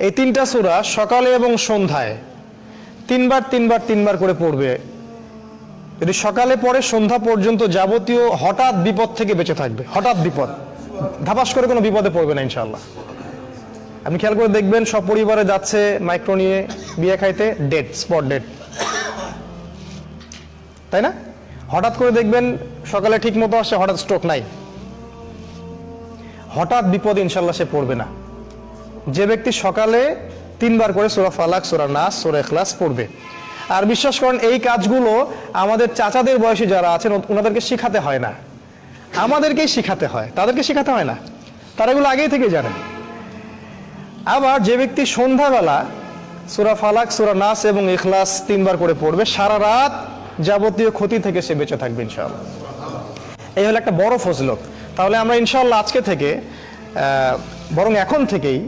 এই তিনটা সূরা সকালে এবং সন্ধ্যায় তিনবার করে পড়বে। যদি সকালে পড়ে সন্ধ্যা পর্যন্ত যাবতীয় হঠাৎ বিপদ থেকে বেঁচে থাকবে। হঠাৎ বিপদ, ধাপাস করে কোনো বিপদে পড়বে না ইনশাআল্লাহ। আপনি খেয়াল করে দেখবেন, সব পরিবারে যাচ্ছে মাইক্রো নিয়ে বিয়ে খাইতে, ডেট, স্পট ডেট, তাই না? হঠাৎ করে দেখবেন সকালে ঠিক মতো আসছে, হঠাৎ স্ট্রোক নাই। হঠাৎ বিপদ ইনশাআল্লাহ সে পড়বে না। যে ব্যক্তি সকালে 3 বার করে সূরা ফালাক, সূরা নাস, সূরা ইখলাস পড়বে। আর বিশ্বাস করেন, এই কাজগুলো আমাদের চাচাদের বয়সী যারা আছেন ওনাদেরকে শিখাতে হয় না, আমাদেরকেই শিখাতে হয়, তাদেরকে শিখাতে হয় না, তারা এগুলো আগেই থেকে জানেন। আবার যে ব্যক্তি সন্ধ্যাবেলা সূরা ফালাক, সূরা নাস এবং ইখলাস 3 বার করে পড়বে, সারা রাত যাবতীয় ক্ষতি থেকে সে বেঁচে থাকবে ইনশাআল্লাহ। এই হলো একটা বড় ফজিলত। তাহলে আমরা ইনশাআল্লাহ আজকে থেকে, বরং এখন থেকেই